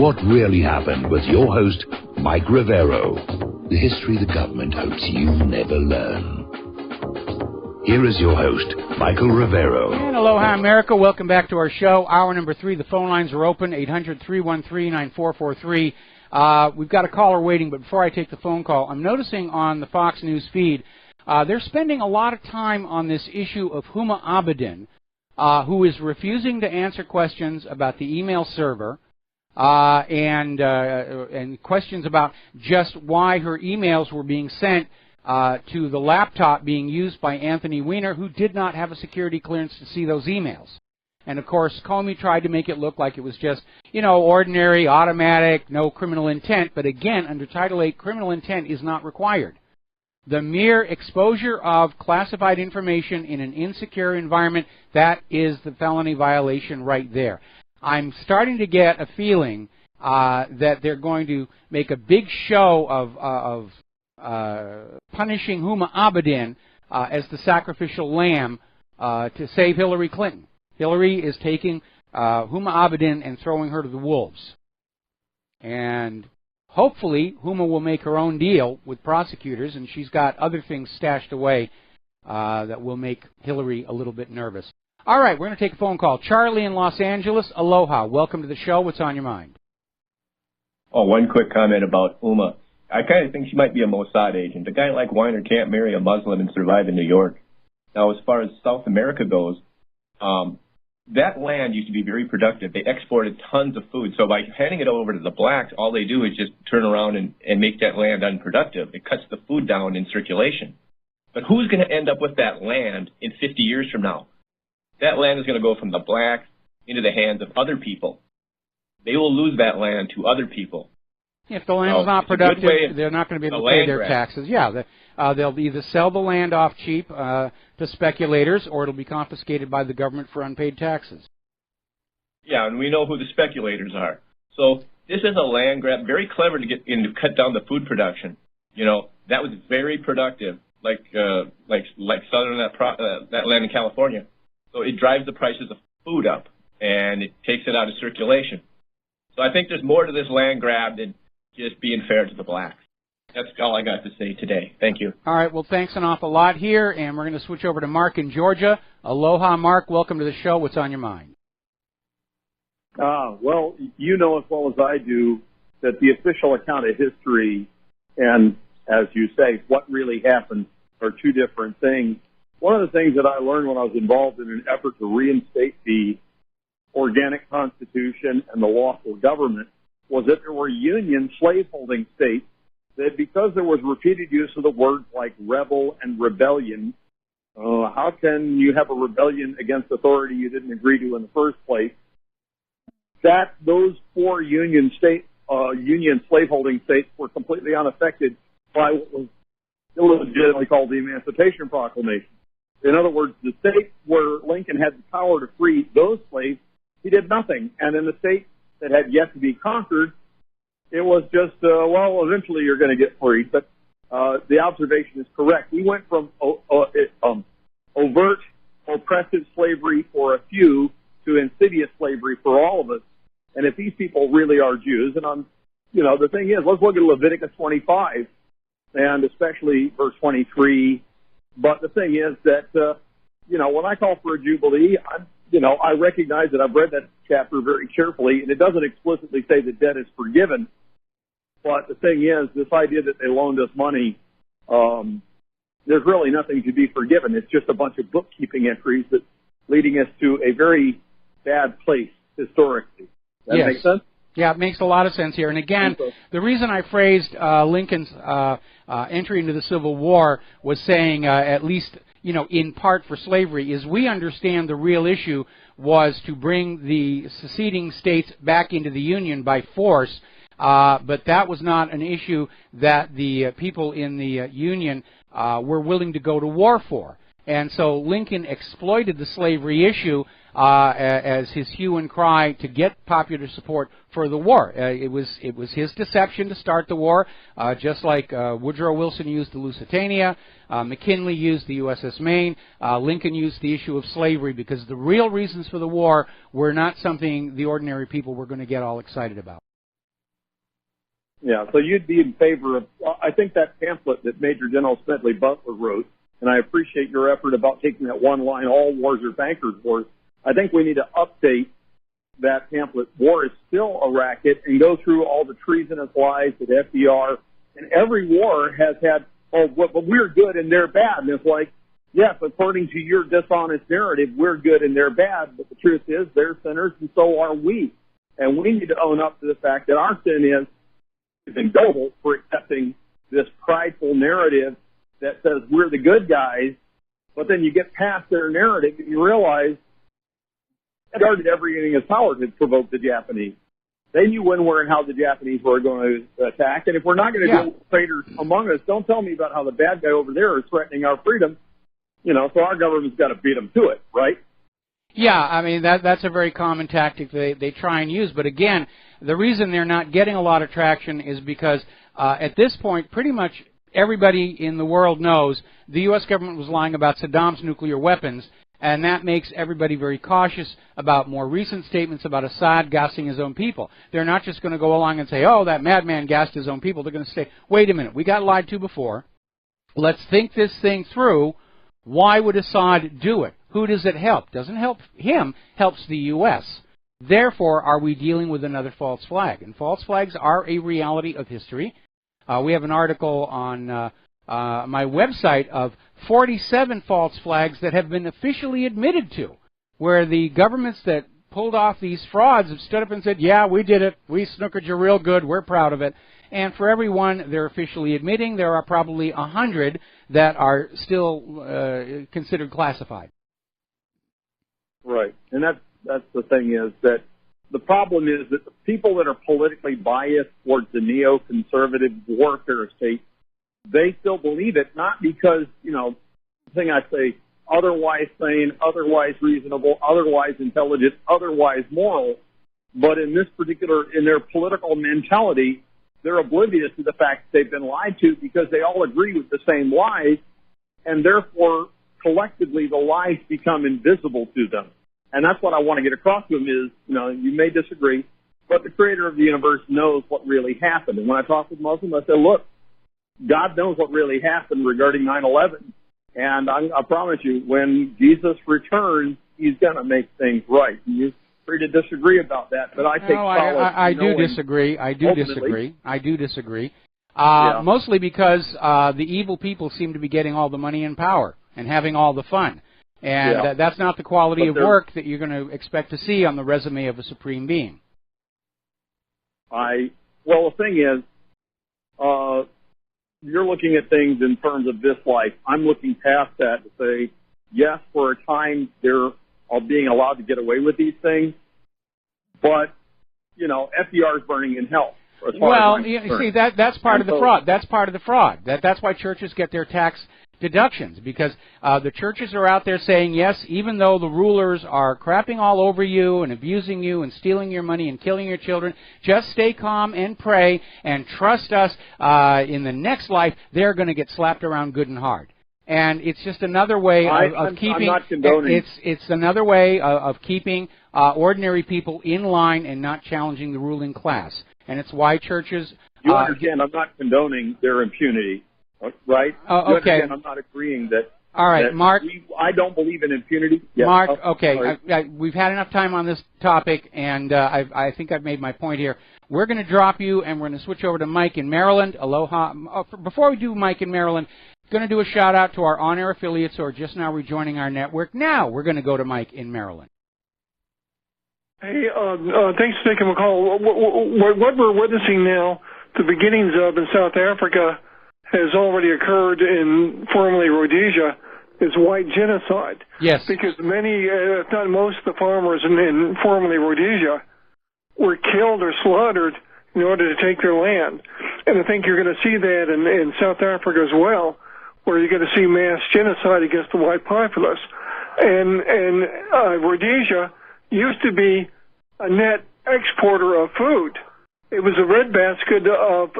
What Really Happened with your host, Mike Rivero. The history the government hopes you never learn. Here is your host, Michael Rivero. And aloha, America. Welcome back to our show. Hour number 3. The phone lines are open, 800-313-9443. We've got a caller waiting, but before I take the phone call, I'm noticing on the Fox News feed, they're spending a lot of time on this issue of Huma Abedin, who is refusing to answer questions about the email server and questions about just why her emails were being sent to the laptop being used by Anthony Weiner, who did not have a security clearance to see those emails. And, of course, Comey tried to make it look like it was just, ordinary, automatic, no criminal intent. But, again, under Title VIII, criminal intent is not required. The mere exposure of classified information in an insecure environment, that is the felony violation right there. I'm starting to get a feeling that they're going to make a big show of punishing Huma Abedin as the sacrificial lamb to save Hillary Clinton. Hillary is taking Huma Abedin and throwing her to the wolves. And hopefully Huma will make her own deal with prosecutors, and she's got other things stashed away that will make Hillary a little bit nervous. All right, we're going to take a phone call. Charlie in Los Angeles, aloha. Welcome to the show. What's on your mind? Oh, one quick comment about Huma. I kind of think she might be a Mossad agent. A guy like Weiner can't marry a Muslim and survive in New York. Now, as far as South America goes, that land used to be very productive. They exported tons of food. So by handing it over to the blacks, all they do is just turn around and make that land unproductive. It cuts the food down in circulation. But who's going to end up with that land in 50 years from now? That land is going to go from the blacks into the hands of other people. They will lose that land to other people. If the land is not productive, they're not going to be able to pay their taxes. Yeah, they'll either sell the land off cheap to speculators, or it'll be confiscated by the government for unpaid taxes. Yeah, and we know who the speculators are. So this is a land grab, very clever to get in to cut down the food production. That was very productive, like southern that land in California. So it drives the prices of food up, and it takes it out of circulation. So I think there's more to this land grab than just being fair to the blacks. That's all I got to say today. Thank you. All right. Well, thanks an awful lot here, and we're going to switch over to Mark in Georgia. Aloha, Mark. Welcome to the show. What's on your mind? Well, you know as well as I do that the official account of history and, as you say, what really happened are two different things. One of the things that I learned when I was involved in an effort to reinstate the organic constitution and the lawful government was that there were union slaveholding states that, because there was repeated use of the words like rebel and rebellion, how can you have a rebellion against authority you didn't agree to in the first place? That those four union slaveholding states were completely unaffected by what was illegitimately called the Emancipation Proclamation. In other words, the state where Lincoln had the power to free those slaves, he did nothing. And in the state that had yet to be conquered, it was just, eventually you're going to get freed. But the observation is correct. We went from overt, oppressive slavery for a few to insidious slavery for all of us. And if these people really are Jews, and the thing is, let's look at Leviticus 25, and especially verse 23. But the thing is that, when I call for a jubilee, I recognize that I've read that chapter very carefully, and it doesn't explicitly say that debt is forgiven. But the thing is, this idea that they loaned us money, there's really nothing to be forgiven. It's just a bunch of bookkeeping entries that's leading us to a very bad place historically. That make sense? Yeah, it makes a lot of sense here. And again, the reason I phrased Lincoln's entry into the Civil War was saying, at least, in part for slavery, is we understand the real issue was to bring the seceding states back into the Union by force, but that was not an issue that the people in the Union were willing to go to war for. And so Lincoln exploited the slavery issue as his hue and cry to get popular support for the war. It was his deception to start the war, just like Woodrow Wilson used the Lusitania, McKinley used the USS Maine, Lincoln used the issue of slavery, because the real reasons for the war were not something the ordinary people were going to get all excited about. Yeah, so you'd be in favor of, I think that pamphlet that Major General Smedley Butler wrote, and I appreciate your effort about taking that one line, all wars are bankers' wars. I think we need to update that pamphlet, War is Still a Racket, and go through all the treasonous lies that FDR, and every war has had, but we're good and they're bad. And it's like, yes, according to your dishonest narrative, we're good and they're bad, but the truth is they're sinners and so are we. And we need to own up to the fact that our sin is indulgent for accepting this prideful narrative that says we're the good guys, but then you get past their narrative and you realize FDR did everything in his power to provoke the Japanese. They knew when, where, and how the Japanese were going to attack, and if we're not going to deal with traitors among us, don't tell me about how the bad guy over there is threatening our freedom. You know, so our government's got to beat them to it, right? Yeah, I mean, that's a very common tactic they try and use. But again, the reason they're not getting a lot of traction is because at this point, pretty much everybody in the world knows the U.S. government was lying about Saddam's nuclear weapons, and that makes everybody very cautious about more recent statements about Assad gassing his own people. They're not just going to go along and say, oh, that madman gassed his own people. They're going to say, wait a minute, we got lied to before. Let's think this thing through. Why would Assad do it? Who does it help? Doesn't help him, helps the U.S. Therefore, are we dealing with another false flag? And false flags are a reality of history. We have an article on my website of 47 false flags that have been officially admitted to, where the governments that pulled off these frauds have stood up and said, yeah, we did it. We snookered you real good. We're proud of it. And for every one they're officially admitting, there are probably 100 that are still considered classified. Right. And that's the thing is that the problem is that the people that are politically biased towards the neoconservative warfare state, they still believe it, not because, you know, the thing I say, otherwise sane, otherwise reasonable, otherwise intelligent, otherwise moral, but in this particular, in their political mentality, they're oblivious to the fact that they've been lied to because they all agree with the same lies, and therefore, collectively, the lies become invisible to them. And that's what I want to get across to them is, you know, you may disagree, but the creator of the universe knows what really happened. And when I talk with Muslims, I say, look, God knows what really happened regarding 9/11. And I promise you, when Jesus returns, he's going to make things right. You're free to disagree about that, but I take solace. I do disagree. I do disagree. Mostly because the evil people seem to be getting all the money and power and having all the fun. And that's not the quality of work that you're going to expect to see on the resume of a supreme being. Well, the thing is, you're looking at things in terms of this life. I'm looking past that to say, yes, for a time they're being allowed to get away with these things, but, you know, FDR is burning in hell. Well, you see, that's part of the fraud. That's part of the fraud. That's why churches get their tax deductions, because the churches are out there saying, yes, even though the rulers are crapping all over you and abusing you and stealing your money and killing your children, just stay calm and pray and trust us. In the next life, they're going to get slapped around good and hard. And it's just another way of keeping. I'm not condoning. It's another way of keeping ordinary people in line and not challenging the ruling class. And it's why churches. You understand? I'm not condoning their impunity. Right? Oh, okay. I'm not agreeing that. All right, Mark. I don't believe in impunity. Yes. Mark, okay. We've had enough time on this topic, and I think I've made my point here. We're going to drop you, and we're going to switch over to Mike in Maryland. Aloha. Before we do Mike in Maryland, going to do a shout-out to our on-air affiliates who are just now rejoining our network. Now we're going to go to Mike in Maryland. Hey, thanks for taking my call. What we're witnessing now, the beginnings of in South Africa, has already occurred in formerly Rhodesia, is white genocide. Yes. Because many, if not most, of the farmers in formerly Rhodesia were killed or slaughtered in order to take their land. And I think you're going to see that in South Africa as well, where you're going to see mass genocide against the white populace. And Rhodesia used to be a net exporter of food. It was a breadbasket of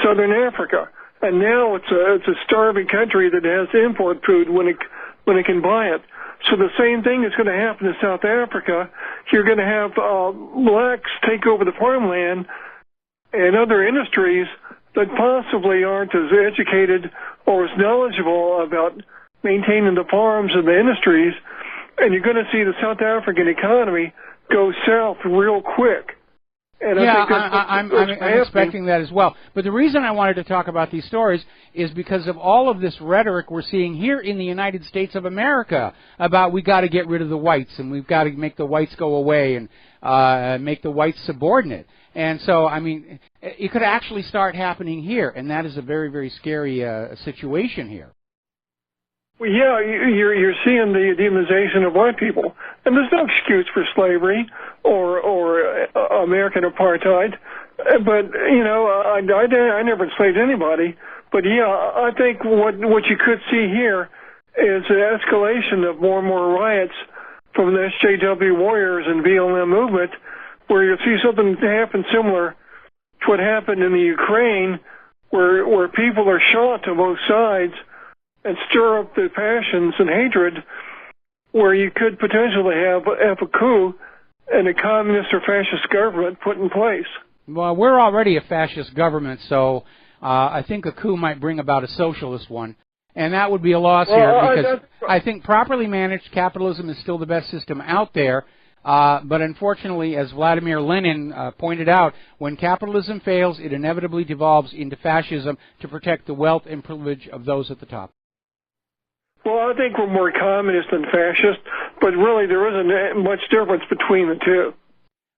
southern Africa, and now it's a starving country that has to import food when it can buy it. So the same thing is going to happen in South Africa. You're going to have blacks take over the farmland, and other industries that possibly aren't as educated or as knowledgeable about maintaining the farms and the industries, and you're going to see the South African economy go south real quick. And yeah, I'm expecting that as well. But the reason I wanted to talk about these stories is because of all of this rhetoric we're seeing here in the United States of America about we got to get rid of the whites and we've got to make the whites go away and make the whites subordinate. And so, I mean, it could actually start happening here, and that is a very, very scary situation here. Well, yeah, you're seeing the demonization of white people, and there's no excuse for slavery or American apartheid. But you know, I never enslaved anybody. But yeah, I think what you could see here is an escalation of more and more riots from the SJW warriors and BLM movement, where you'll see something happen similar to what happened in the Ukraine, where people are shot to both sides and stir up the passions and hatred, where you could potentially have a coup and a communist or fascist government put in place. Well, we're already a fascist government, so I think a coup might bring about a socialist one, and that would be a loss here, because I think properly managed capitalism is still the best system out there. But unfortunately, as Vladimir Lenin pointed out, when capitalism fails, it inevitably devolves into fascism to protect the wealth and privilege of those at the top. Well, I think we're more communist than fascist, but really there isn't much difference between the two.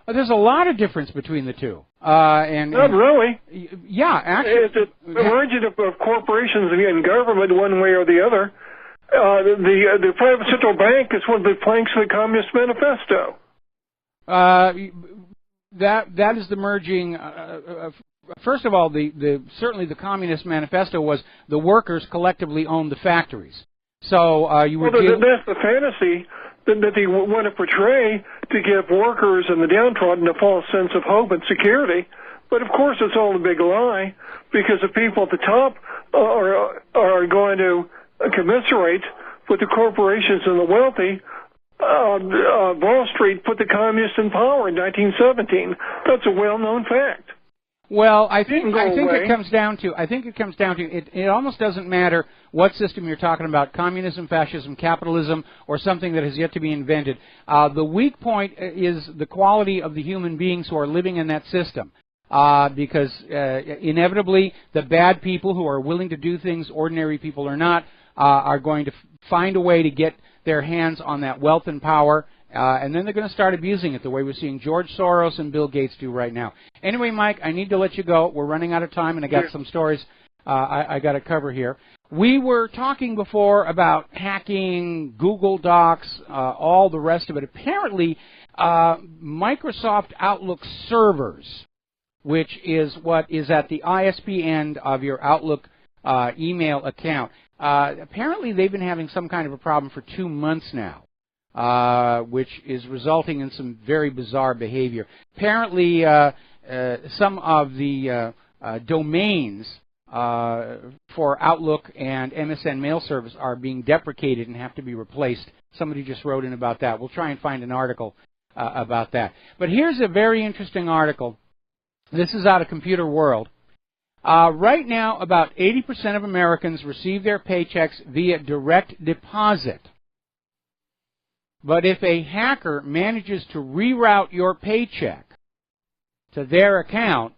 There's a lot of difference between the two. Not really. Yeah, actually. It's a merging of corporations and government one way or the other. The private central bank is one of the planks of the Communist Manifesto. That is the merging. First of all, certainly the Communist Manifesto was the workers collectively owned the factories. So you would. Well, that's the fantasy that they want to portray to give workers and the downtrodden a false sense of hope and security. But of course, it's all a big lie, because the people at the top are going to commiserate with the corporations and the wealthy. Wall Street put the communists in power in 1917. That's a well-known fact. Well, I think it comes down to it almost doesn't matter what system you're talking about, communism, fascism, capitalism, or something that has yet to be invented. The weak point is the quality of the human beings who are living in that system. Because inevitably the bad people who are willing to do things ordinary people are not, are going to find a way to get their hands on that wealth and power, and then they're going to start abusing it the way we're seeing George Soros and Bill Gates do right now. Anyway, Mike, I need to let you go. We're running out of time, and I got some stories I got to cover here. We were talking before about hacking, Google Docs, all the rest of it. Apparently, Microsoft Outlook servers, which is what is at the ISP end of your Outlook email account. Apparently, they've been having some kind of a problem for 2 months now, which is resulting in some very bizarre behavior. Apparently, some of the domains for Outlook and MSN mail service are being deprecated and have to be replaced. Somebody just wrote in about that. We'll try and find an article about that. But here's a very interesting article. This is out of Computer World. Right now, about 80% of Americans receive their paychecks via direct deposit. But if a hacker manages to reroute your paycheck to their account,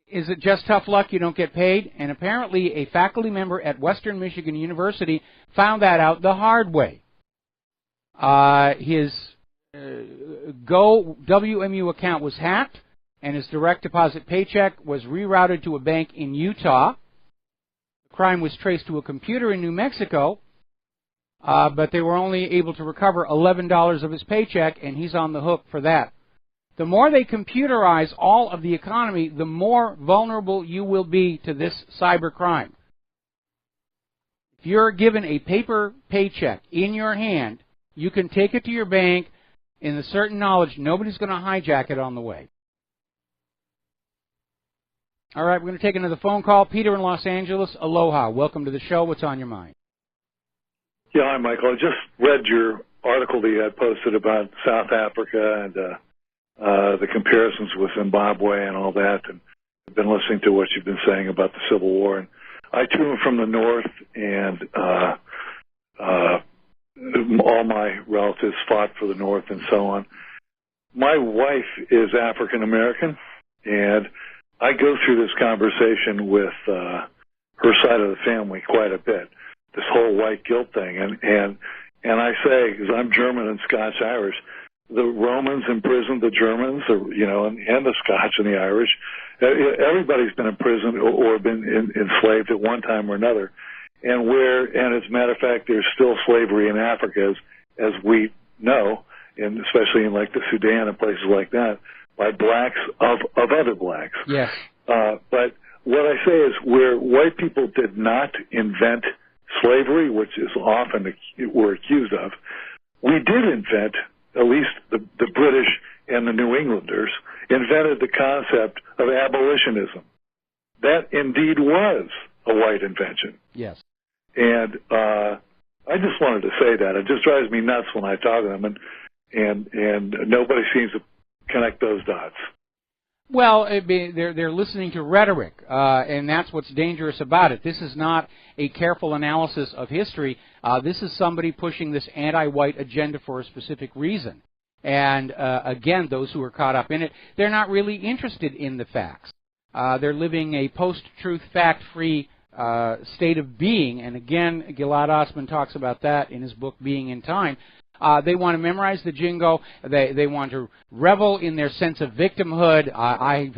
is it just tough luck you don't get paid? And apparently a faculty member at Western Michigan University found that out the hard way. His Go WMU account was hacked, and his direct deposit paycheck was rerouted to a bank in Utah. The crime was traced to a computer in New Mexico, but they were only able to recover $11 of his paycheck, and he's on the hook for that. The more they computerize all of the economy, the more vulnerable you will be to this cyber crime. If you're given a paper paycheck in your hand, you can take it to your bank in the certain knowledge nobody's going to hijack it on the way. All right, we're going to take another phone call. Peter in Los Angeles, aloha. Welcome to the show. What's on your mind? Yeah, hi, Michael. I just read your article that you had posted about South Africa and the comparisons with Zimbabwe and all that, and I've been listening to what you've been saying about the Civil War. And I too am from the North, and all my relatives fought for the North and so on. My wife is African American, and I go through this conversation with her side of the family quite a bit. This whole white guilt thing, and I say, because I'm German and Scotch Irish, the Romans imprisoned the Germans, and the Scotch and the Irish. Everybody's been imprisoned or been enslaved at one time or another. And as a matter of fact, there's still slavery in Africa, as we know, and especially in like the Sudan and places like that, by blacks of other blacks. Yes. But what I say is, where white people did not invent slavery, which is often we're accused of, we did invent, at least the British and the New Englanders, invented the concept of abolitionism. That indeed was a white invention. Yes. And I just wanted to say that. It just drives me nuts when I talk to them, and nobody seems to connect those dots. Well, they're listening to rhetoric, and that's what's dangerous about it. This is not a careful analysis of history. This is somebody pushing this anti-white agenda for a specific reason. And again, those who are caught up in it, they're not really interested in the facts. They're living a post-truth, fact-free state of being. And again, Gilad Osman talks about that in his book, Being in Time. They want to memorize the jingo. They want to revel in their sense of victimhood. I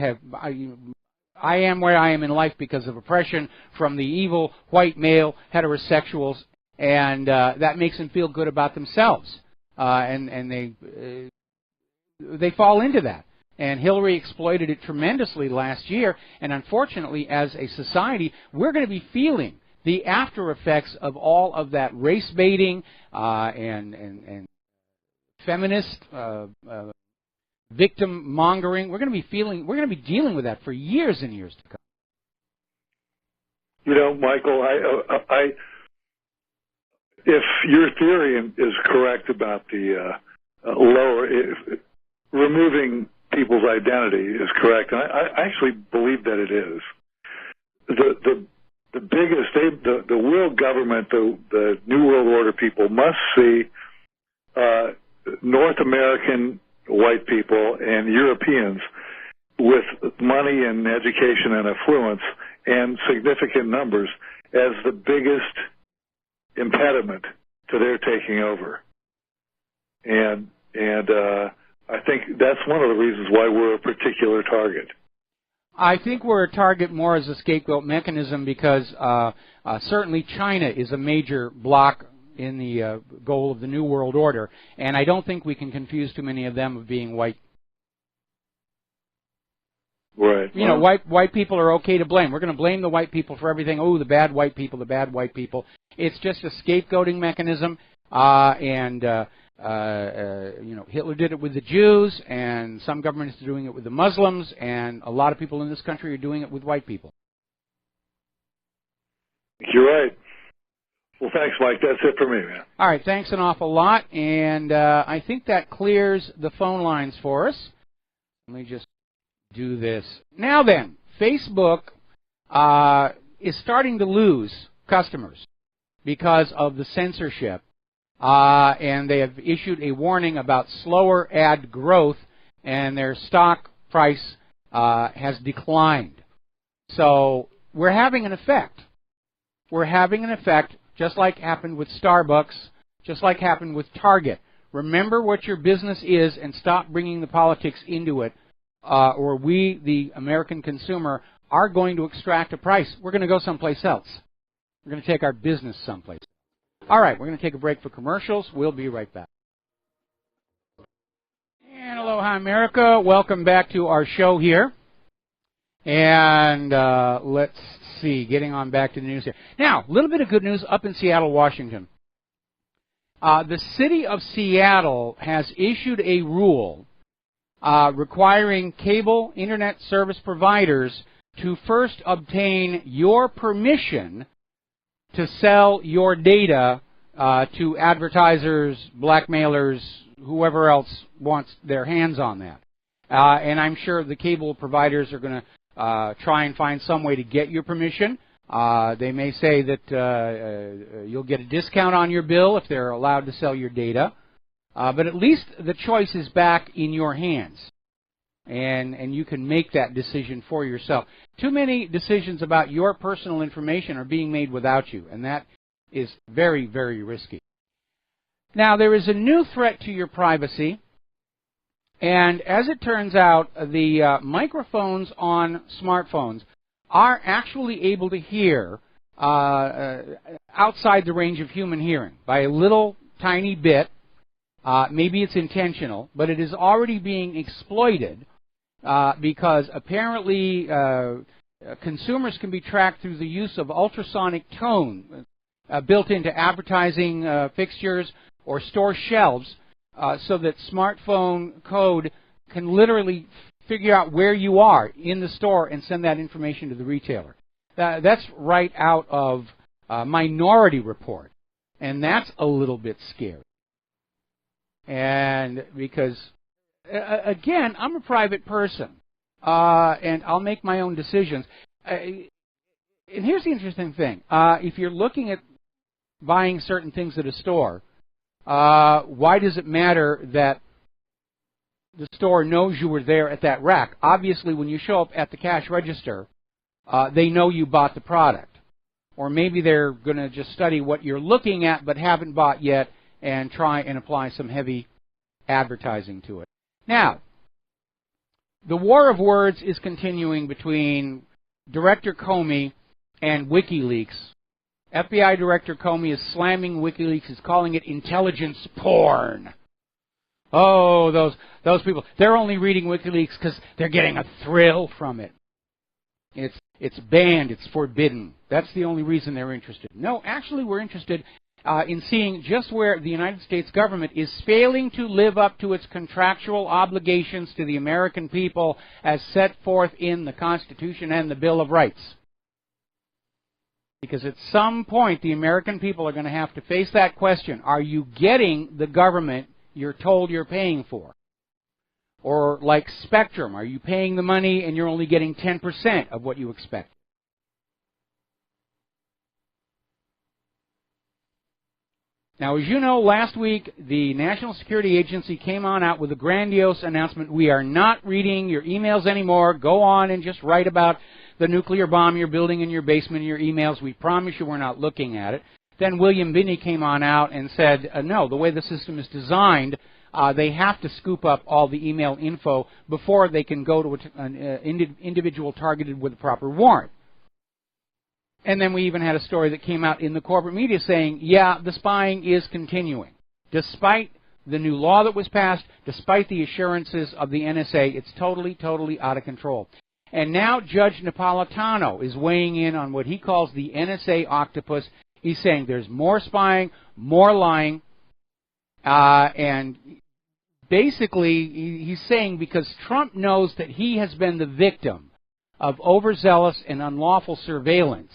am where I am in life because of oppression from the evil white male heterosexuals, and that makes them feel good about themselves. And they fall into that. And Hillary exploited it tremendously last year. And unfortunately, as a society, we're going to be feeling the after effects of all of that race baiting and feminist victim mongering. We're going to be dealing with that for years and years to come. Michael, if your theory is correct about the removing people's identity is correct, and I actually believe that it is. The biggest, the world government, the New World Order people must see North American white people and Europeans with money and education and affluence and significant numbers as the biggest impediment to their taking over. And I think that's one of the reasons why we're a particular target. I think we're a target more as a scapegoat mechanism because certainly China is a major block in the goal of the New World Order, and I don't think we can confuse too many of them of being white. Right. White people are okay to blame. We're going to blame the white people for everything. Oh, the bad white people, the bad white people. It's just a scapegoating mechanism, Hitler did it with the Jews, and some governments are doing it with the Muslims, and a lot of people in this country are doing it with white people. You're right. Well, thanks, Mike. That's it for me, man. All right, thanks an awful lot, and I think that clears the phone lines for us. Let me just do this. Now then, Facebook is starting to lose customers because of the censorship. And they have issued a warning about slower ad growth, and their stock price has declined. So we're having an effect. We're having an effect just like happened with Starbucks, just like happened with Target. Remember what your business is and stop bringing the politics into it, or we, the American consumer, are going to extract a price. We're going to go someplace else. We're going to take our business someplace. All right, we're going to take a break for commercials. We'll be right back. And aloha, America. Welcome back to our show here. And let's see, getting on back to the news here. Now, a little bit of good news up in Seattle, Washington. The city of Seattle has issued a rule requiring cable internet service providers to first obtain your permission to sell your data to advertisers, blackmailers, whoever else wants their hands on that. And I'm sure the cable providers are going to try and find some way to get your permission. They may say that you'll get a discount on your bill if they're allowed to sell your data. But at least the choice is back in your hands. And you can make that decision for yourself. Too many decisions about your personal information are being made without you, and that is very, very risky. Now, there is a new threat to your privacy, and as it turns out, the microphones on smartphones are actually able to hear outside the range of human hearing by a little tiny bit. Maybe it's intentional, but it is already being exploited because apparently consumers can be tracked through the use of ultrasonic tone built into advertising fixtures or store shelves so that smartphone code can literally figure out where you are in the store and send that information to the retailer. That's right out of Minority Report, and that's a little bit scary. And because, again, I'm a private person, and I'll make my own decisions. And here's the interesting thing. If you're looking at buying certain things at a store, why does it matter that the store knows you were there at that rack? Obviously, when you show up at the cash register, they know you bought the product. Or maybe they're going to just study what you're looking at but haven't bought yet and try and apply some heavy advertising to it. Now, the war of words is continuing between Director Comey and WikiLeaks. FBI Director Comey is slamming WikiLeaks, is calling it intelligence porn. Oh, those people, they're only reading WikiLeaks because they're getting a thrill from it. It's banned, it's forbidden. That's the only reason they're interested. No, actually we're interested in seeing just where the United States government is failing to live up to its contractual obligations to the American people as set forth in the Constitution and the Bill of Rights. Because at some point, the American people are going to have to face that question. Are you getting the government you're told you're paying for? Or like Spectrum, are you paying the money and you're only getting 10% of what you expect? Now, as you know, last week, the National Security Agency came on out with a grandiose announcement. We are not reading your emails anymore. Go on and just write about the nuclear bomb you're building in your basement in your emails. We promise you we're not looking at it. Then William Binney came on out and said, no, the way the system is designed, they have to scoop up all the email info before they can go to an individual targeted with a proper warrant. And then we even had a story that came out in the corporate media saying, yeah, the spying is continuing. Despite the new law that was passed, despite the assurances of the NSA, it's totally, totally out of control. And now Judge Napolitano is weighing in on what he calls the NSA octopus. He's saying there's more spying, more lying, and basically he's saying because Trump knows that he has been the victim of overzealous and unlawful surveillance,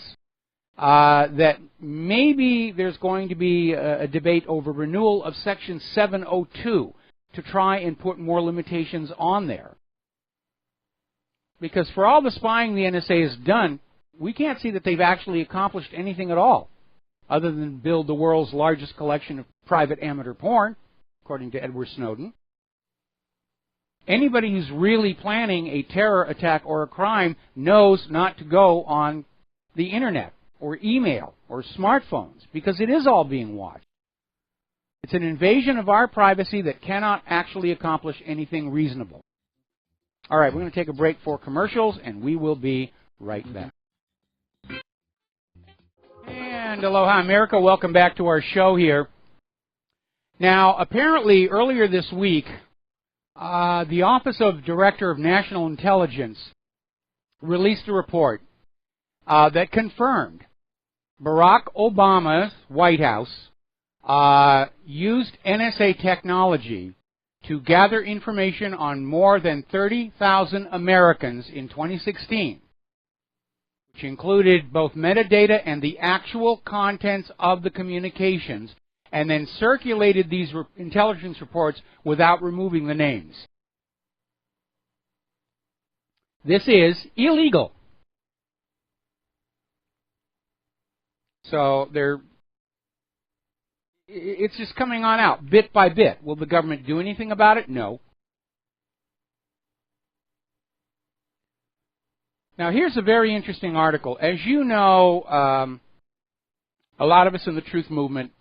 that maybe there's going to be a debate over renewal of Section 702 to try and put more limitations on there. Because for all the spying the NSA has done, we can't see that they've actually accomplished anything at all, other than build the world's largest collection of private amateur porn, according to Edward Snowden. Anybody who's really planning a terror attack or a crime knows not to go on the internet or email or smartphones, because it is all being watched. It's an invasion of our privacy that cannot actually accomplish anything reasonable. All right, we're going to take a break for commercials, and we will be right back. And aloha, America. Welcome back to our show here. Now, apparently, earlier this week, the Office of Director of National Intelligence released a report that confirmed Barack Obama's White House used NSA technology to gather information on more than 30,000 Americans in 2016, which included both metadata and the actual contents of the communications, and then circulated these intelligence reports without removing the names. This is illegal. So it's just coming on out, bit by bit. Will the government do anything about it? No. Now, here's a very interesting article. As you know, a lot of us in the truth movement,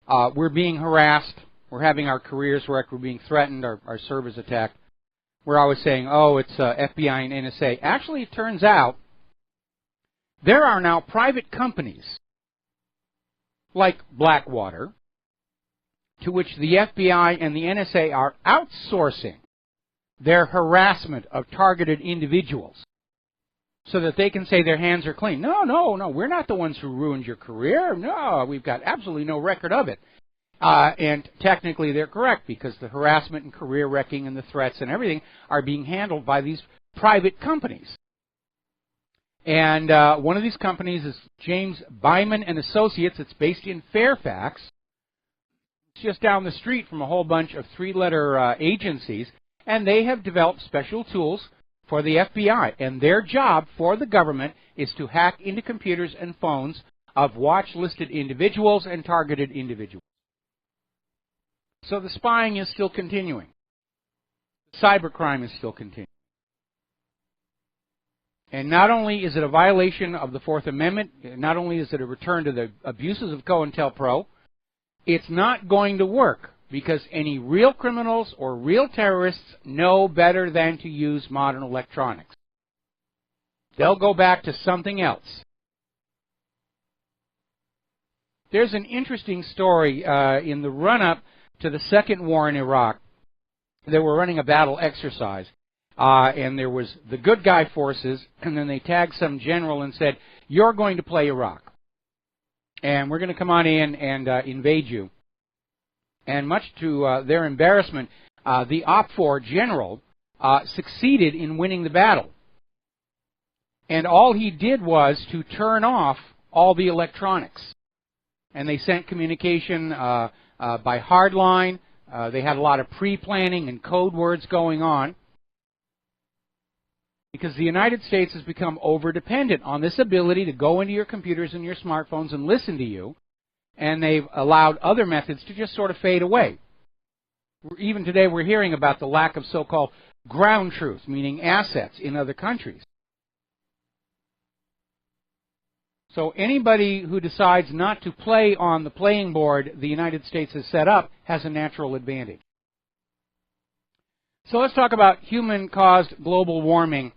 we're being harassed. We're having our careers wrecked. We're being threatened. Our servers attacked. We're always saying, oh, it's FBI and NSA. Actually, it turns out there are now private companies like Blackwater to which the FBI and the NSA are outsourcing their harassment of targeted individuals so that they can say their hands are clean. No, we're not the ones who ruined your career. No, we've got absolutely no record of it. And technically they're correct, because the harassment and career wrecking and the threats and everything are being handled by these private companies. And one of these companies is James Byman and Associates. It's based in Fairfax. It's just down the street from a whole bunch of three-letter agencies, and they have developed special tools for the FBI. And their job for the government is to hack into computers and phones of watch-listed individuals and targeted individuals. So the spying is still continuing. Cybercrime is still continuing. And not only is it a violation of the Fourth Amendment, not only is it a return to the abuses of COINTELPRO, it's not going to work, because any real criminals or real terrorists know better than to use modern electronics. They'll go back to something else. There's an interesting story in the run-up to the second war in Iraq. They were running a battle exercise, and there was the good guy forces, and then they tagged some general and said, you're going to play Iraq, and we're going to come on in and invade you. And much to their embarrassment, the OPFOR general succeeded in winning the battle. And all he did was to turn off all the electronics. And they sent communication by hardline. They had a lot of pre-planning and code words going on, because the United States has become over-dependent on this ability to go into your computers and your smartphones and listen to you, and they've allowed other methods to just sort of fade away. Even today we're hearing about the lack of so-called ground truth, meaning assets in other countries. So anybody who decides not to play on the playing board the United States has set up has a natural advantage. So let's talk about human-caused global warming.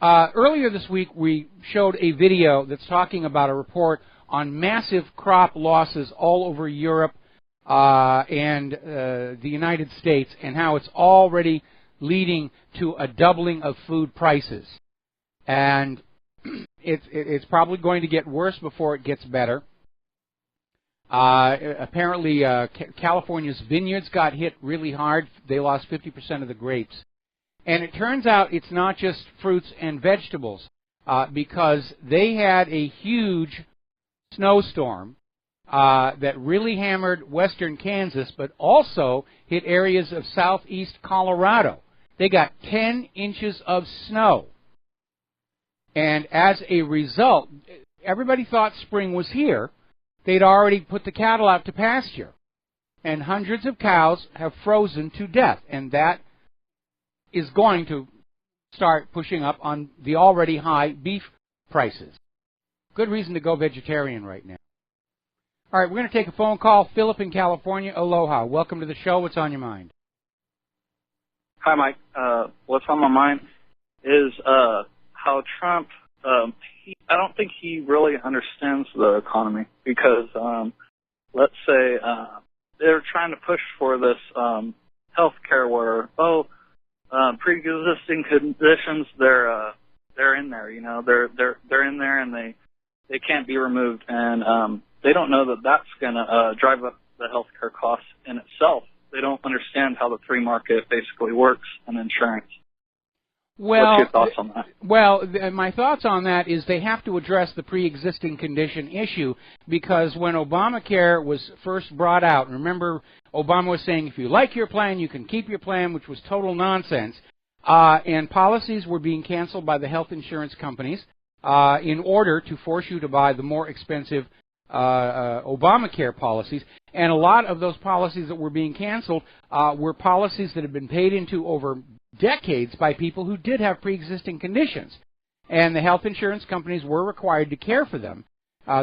Earlier this week we showed a video that's talking about a report on massive crop losses all over Europe and the United States, and how it's already leading to a doubling of food prices. And it's probably going to get worse before it gets better. Apparently, California's vineyards got hit really hard. They lost 50% of the grapes. And it turns out it's not just fruits and vegetables, because they had a huge snowstorm that really hammered western Kansas, but also hit areas of southeast Colorado. They got 10 inches of snow. And as a result, everybody thought spring was here. They'd already put the cattle out to pasture. And hundreds of cows have frozen to death. And that is going to start pushing up on the already high beef prices. Good reason to go vegetarian right now. All right, we're going to take a phone call. Philip in California. Aloha. Welcome to the show. What's on your mind? Hi, Mike. What's on my mind is how Trump, I don't think he really understands the economy, because let's say they're trying to push for this health care where, pre-existing conditions, they're in there, they're in there and they can't be removed, and they don't know that that's going to drive up the health care costs in itself. They don't understand how the free market basically works in insurance. Well, what's your thoughts on that? Well, my thoughts on that is they have to address the pre-existing condition issue, because when Obamacare was first brought out, remember Obama was saying if you like your plan, you can keep your plan, which was total nonsense. and policies were being canceled by the health insurance companies in order to force you to buy the more expensive Obamacare policies. And a lot of those policies that were being canceled were policies that had been paid into over decades by people who did have pre-existing conditions. And the health insurance companies were required to care for them.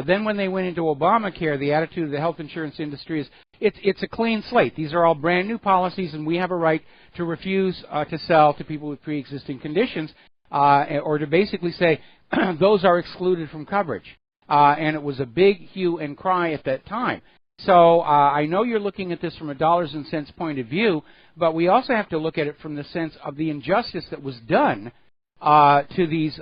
Then when they went into Obamacare, the attitude of the health insurance industry is it's a clean slate. These are all brand new policies, and we have a right to refuse to sell to people with pre-existing conditions, or to basically say those are excluded from coverage. And it was a big hue and cry at that time. So I know you're looking at this from a dollars and cents point of view, but we also have to look at it from the sense of the injustice that was done to these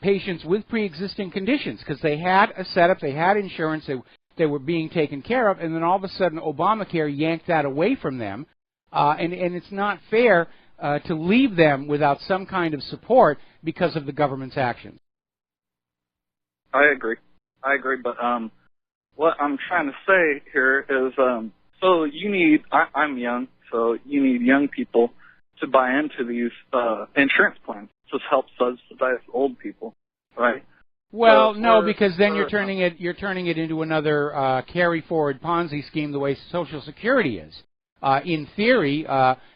patients with pre-existing conditions, because they had a setup, they had insurance, they were being taken care of, and then all of a sudden Obamacare yanked that away from them, and it's not fair to leave them without some kind of support because of the government's actions. I agree, but what I'm trying to say here is, so you need, I'm young, so you need young people to buy into these insurance plans. Just help subsidize old people, right? Well, no, because then you're turning it into another carry forward Ponzi scheme, the way Social Security is. In theory,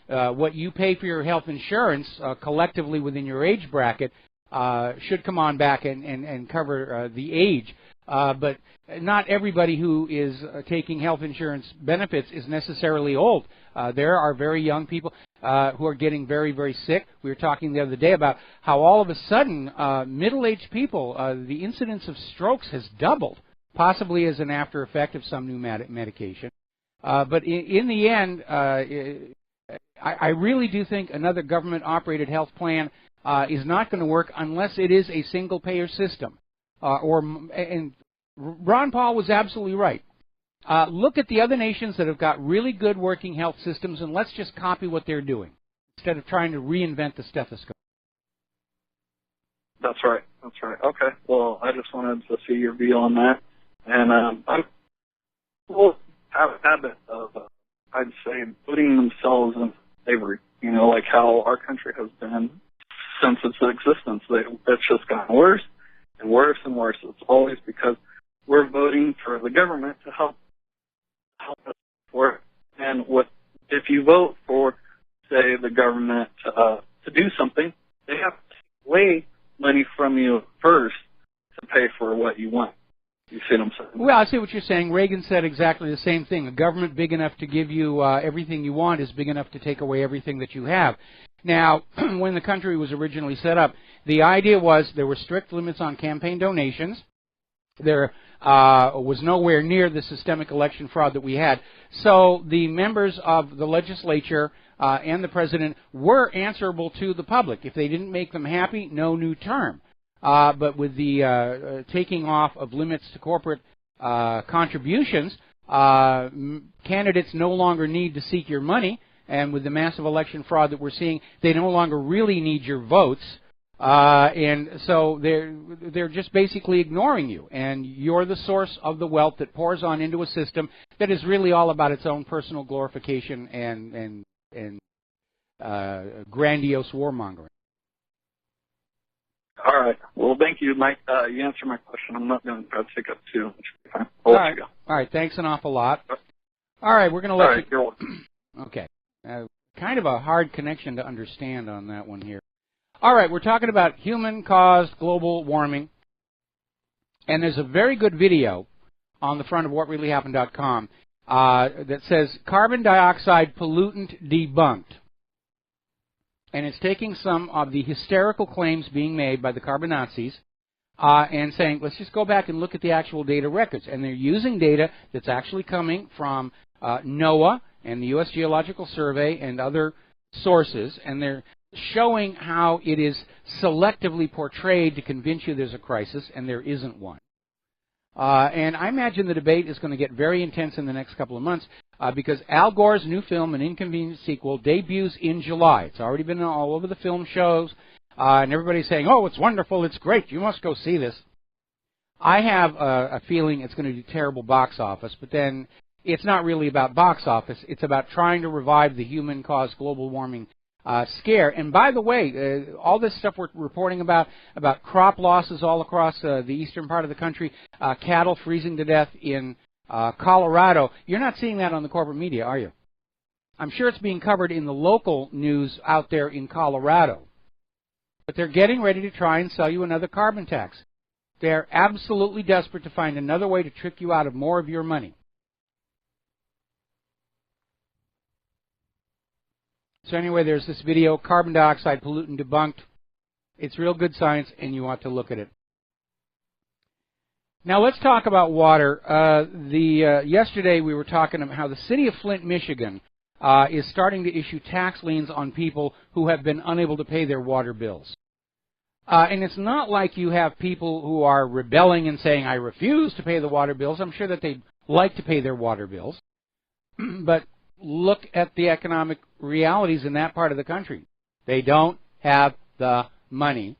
what you pay for your health insurance collectively within your age bracket should come on back and cover the age. But not everybody who is taking health insurance benefits is necessarily old. There are very young people who are getting very, very sick. We were talking the other day about how all of a sudden middle-aged people, the incidence of strokes has doubled, possibly as an after effect of some new medication. But in the end, I really do think another government-operated health plan is not going to work unless it is a single-payer system. And Ron Paul was absolutely right. Look at the other nations that have got really good working health systems, and let's just copy what they're doing instead of trying to reinvent the stethoscope. That's right. Okay. Well, I just wanted to see your view on that. And people have a habit of, I'd say, putting themselves in slavery. You know, like how our country has been since its existence. It's just gotten worse and worse and worse. It's always because we're voting for the government to help us work. And if you vote for, say, the government to do something, they have to take away money from you first to pay for what you want. You see what I'm saying? Well, I see what you're saying. Reagan said exactly the same thing. A government big enough to give you everything you want is big enough to take away everything that you have. Now, when the country was originally set up, the idea was there were strict limits on campaign donations. There was nowhere near the systemic election fraud that we had. So the members of the legislature and the president were answerable to the public. If they didn't make them happy, no new term. But with the taking off of limits to corporate contributions, candidates no longer need to seek your money. And with the massive election fraud that we're seeing, they no longer really need your votes. And so they're just basically ignoring you. And you're the source of the wealth that pours on into a system that is really all about its own personal glorification and grandiose warmongering. All right. Well, thank you, Mike. You answered my question. I'm not going to try to take up too much time. All right. All right. Thanks an awful lot. All right. We're going to let you. You're welcome. Okay. Kind of a hard connection to understand on that one here. All right. We're talking about human-caused global warming. And there's a very good video on the front of whatreallyhappened.com that says carbon dioxide pollutant debunked. And it's taking some of the hysterical claims being made by the carbon Nazis and saying, let's just go back and look at the actual data records. And they're using data that's actually coming from NOAA and the U.S. Geological Survey and other sources, and they're showing how it is selectively portrayed to convince you there's a crisis, and there isn't one. And I imagine the debate is going to get very intense in the next couple of months because Al Gore's new film, An Inconvenient Sequel, debuts in July. It's already been all over the film shows, and everybody's saying, oh, it's wonderful, it's great, you must go see this. I have a feeling it's going to do terrible box office, but then it's not really about box office. It's about trying to revive the human-caused global warming scare. And by the way, all this stuff we're reporting about crop losses all across the eastern part of the country, cattle freezing to death in Colorado, you're not seeing that on the corporate media, are you? I'm sure it's being covered in the local news out there in Colorado. But they're getting ready to try and sell you another carbon tax. They're absolutely desperate to find another way to trick you out of more of your money. So anyway, there's this video, carbon dioxide pollutant debunked. It's real good science, and you ought to look at it. Now let's talk about water. Yesterday we were talking about how the city of Flint, Michigan, is starting to issue tax liens on people who have been unable to pay their water bills. And it's not like you have people who are rebelling and saying, I refuse to pay the water bills. I'm sure that they'd like to pay their water bills. But look at the economic realities in that part of the country. They don't have the money.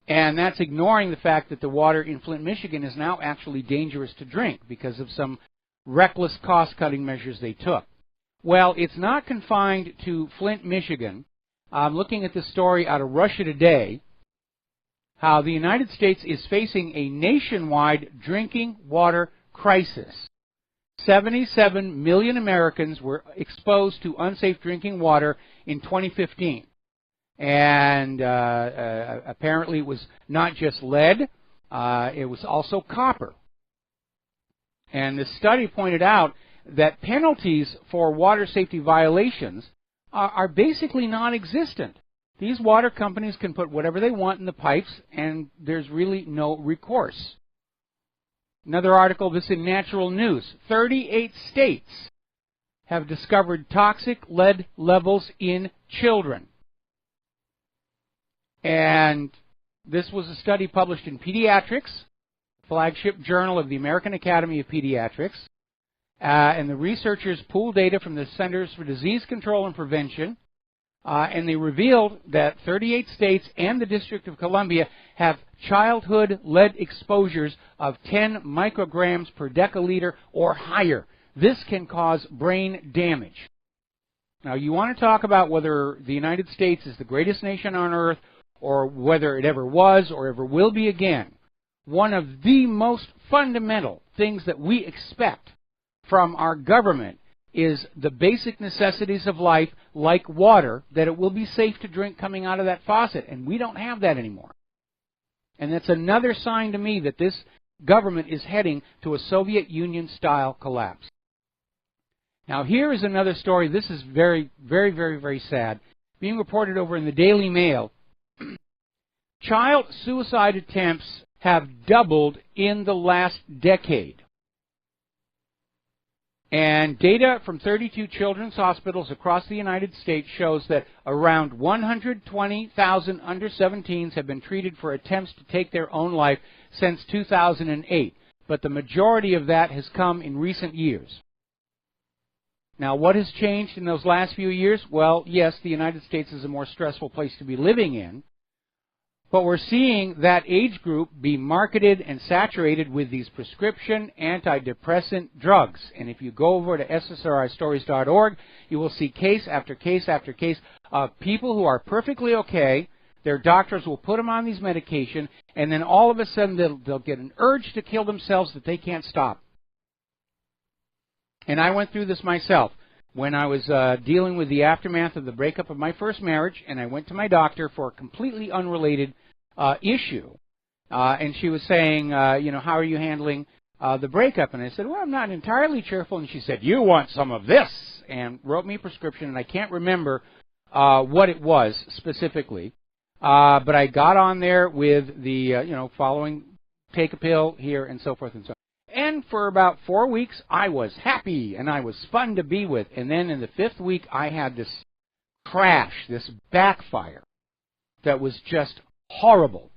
And that's ignoring the fact that the water in Flint, Michigan is now actually dangerous to drink because of some reckless cost-cutting measures they took. Well, it's not confined to Flint, Michigan. I'm looking at this story out of Russia Today, how the United States is facing a nationwide drinking water crisis. 77 million Americans were exposed to unsafe drinking water in 2015. And apparently it was not just lead, it was also copper. And the study pointed out that penalties for water safety violations are basically non-existent. These water companies can put whatever they want in the pipes, and there's really no recourse. Another article, this in Natural News. 38 states have discovered toxic lead levels in children. And this was a study published in Pediatrics, flagship journal of the American Academy of Pediatrics. And the researchers pooled data from the Centers for Disease Control and Prevention, and they revealed that 38 states and the District of Columbia have childhood lead exposures of 10 micrograms per deciliter or higher. This can cause brain damage. Now, you want to talk about whether the United States is the greatest nation on earth or whether it ever was or ever will be again. One of the most fundamental things that we expect from our government is the basic necessities of life, like water, that it will be safe to drink coming out of that faucet. And we don't have that anymore. And that's another sign to me that this government is heading to a Soviet Union-style collapse. Now, here is another story. This is very, very, very, very sad. Being reported over in the Daily Mail. Child suicide attempts have doubled in the last decade. And data from 32 children's hospitals across the United States shows that around 120,000 under-17s have been treated for attempts to take their own life since 2008. But the majority of that has come in recent years. Now, what has changed in those last few years? Well, yes, the United States is a more stressful place to be living in. But we're seeing that age group be marketed and saturated with these prescription antidepressant drugs. And if you go over to ssristories.org, you will see case after case after case of people who are perfectly okay. Their doctors will put them on these medications, and then all of a sudden they'll get an urge to kill themselves that they can't stop. And I went through this myself when I was dealing with the aftermath of the breakup of my first marriage, and I went to my doctor for a completely unrelated issue. And she was saying, how are you handling the breakup? And I said, well, I'm not entirely cheerful. And she said, you want some of this, and wrote me a prescription, and I can't remember what it was specifically. But I got on there with the, following, take a pill here, and so forth and so on. And for about 4 weeks, I was happy, and I was fun to be with. And then in the 5th week, I had this crash, this backfire that was just horrible.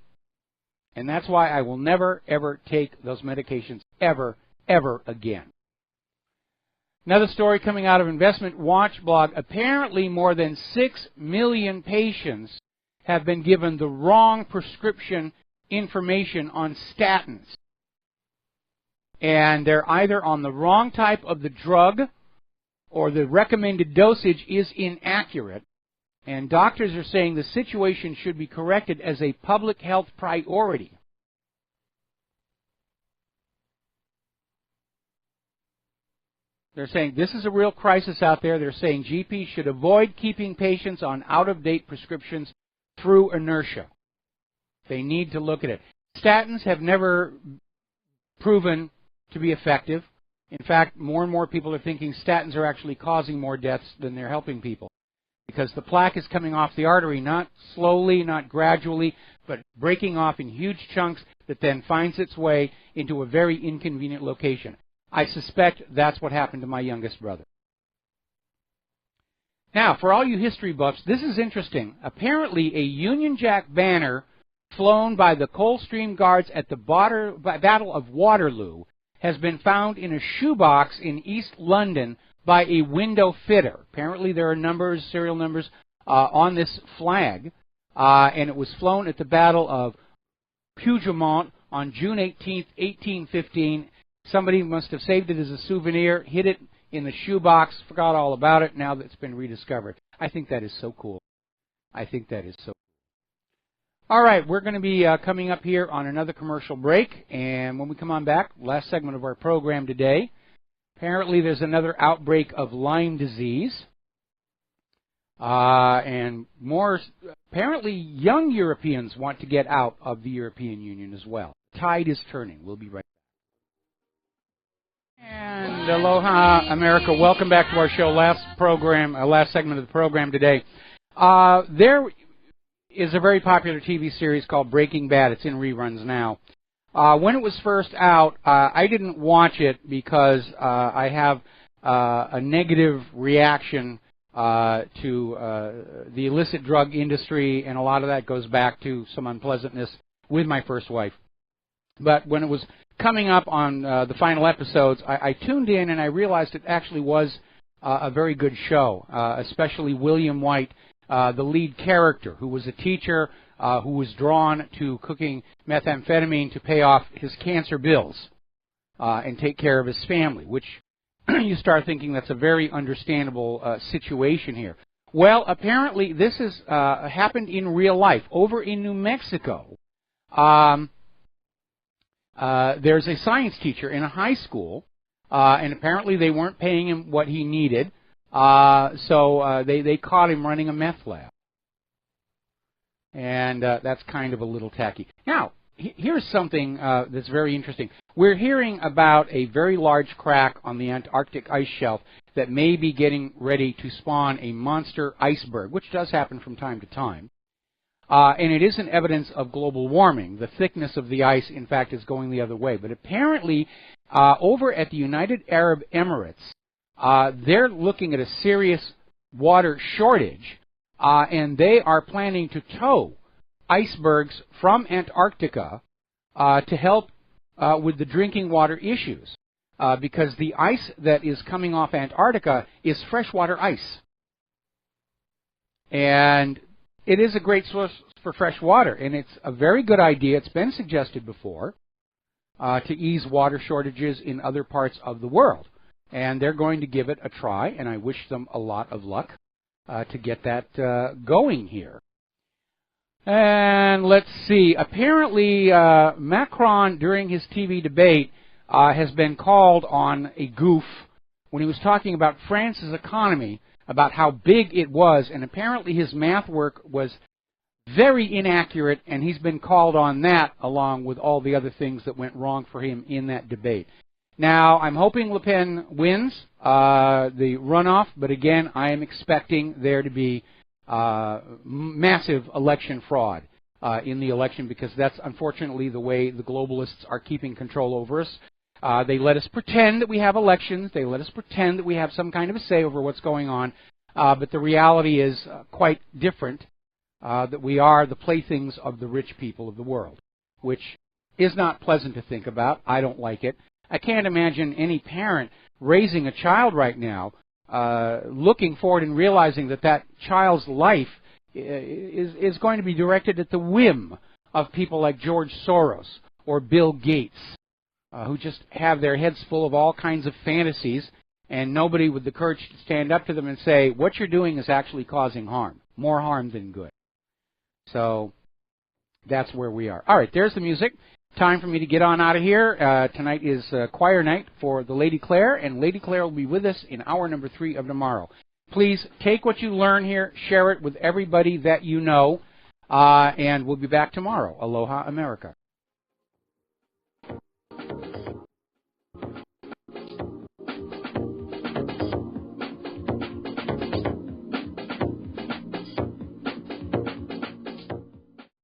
And that's why I will never, ever take those medications ever, ever again. Another story coming out of Investment Watch blog. Apparently, more than 6 million patients have been given the wrong prescription information on statins. And they're either on the wrong type of the drug or the recommended dosage is inaccurate. And doctors are saying the situation should be corrected as a public health priority. They're saying this is a real crisis out there. They're saying GPs should avoid keeping patients on out-of-date prescriptions through inertia. They need to look at it. Statins have never proven to be effective. In fact, more and more people are thinking statins are actually causing more deaths than they're helping people, because the plaque is coming off the artery, not slowly, not gradually, but breaking off in huge chunks that then finds its way into a very inconvenient location. I suspect that's what happened to my youngest brother. Now, for all you history buffs, this is interesting. Apparently, a Union Jack banner flown by the Coldstream Guards at the Battle of Waterloo has been found in a shoebox in East London by a window fitter. Apparently, there are numbers, serial numbers, on this flag, and it was flown at the Battle of Puigdemont on June 18th, 1815. Somebody must have saved it as a souvenir, hid it in the shoebox, forgot all about it, now that it's been rediscovered. I think that is so cool. I think that is so cool. All right, we're going to be coming up here on another commercial break, and when we come on back, last segment of our program today, apparently there's another outbreak of Lyme disease, and more, apparently young Europeans want to get out of the European Union as well. The tide is turning. We'll be right back. And aloha, America. Welcome back to our show. Last segment of the program today. There is a very popular TV series called Breaking Bad. It's in reruns now. When it was first out, I didn't watch it because I have a negative reaction to the illicit drug industry, and a lot of that goes back to some unpleasantness with my first wife. But when it was coming up on the final episodes, I tuned in and I realized it actually was a very good show, especially William White, the lead character, who was a teacher who was drawn to cooking methamphetamine to pay off his cancer bills and take care of his family, which you start thinking that's a very understandable situation here. Well, apparently this has happened in real life. Over in New Mexico, there's a science teacher in a high school, and apparently they weren't paying him what he needed, so they caught him running a meth lab. And that's kind of a little tacky. Now, here's something that's very interesting. We're hearing about a very large crack on the Antarctic ice shelf that may be getting ready to spawn a monster iceberg, which does happen from time to time. And it isn't evidence of global warming. The thickness of the ice, in fact, is going the other way. But apparently, over at the United Arab Emirates, they're looking at a serious water shortage, and they are planning to tow icebergs from Antarctica to help with the drinking water issues, because the ice that is coming off Antarctica is freshwater ice. And it is a great source for fresh water, and it's a very good idea. It's been suggested before to ease water shortages in other parts of the world. And they're going to give it a try, and I wish them a lot of luck to get that going here. And let's see. Apparently, Macron, during his TV debate, has been called on a goof when he was talking about France's economy, about how big it was, and apparently his math work was very inaccurate, and he's been called on that along with all the other things that went wrong for him in that debate. Now, I'm hoping Le Pen wins the runoff, but again, I am expecting there to be massive election fraud in the election, because that's unfortunately the way the globalists are keeping control over us. They let us pretend that we have elections. They let us pretend that we have some kind of a say over what's going on. But the reality is quite different, that we are the playthings of the rich people of the world, which is not pleasant to think about. I don't like it. I can't imagine any parent raising a child right now looking forward and realizing that that child's life is going to be directed at the whim of people like George Soros or Bill Gates, who just have their heads full of all kinds of fantasies, and nobody with the courage to stand up to them and say, what you're doing is actually causing harm. More harm than good. So that's where we are. All right, there's the music. Time for me to get on out of here. Tonight is choir night for the Lady Claire, and Lady Claire will be with us in hour number 3 of tomorrow. Please take what you learn here, share it with everybody that you know, and we'll be back tomorrow. Aloha, America.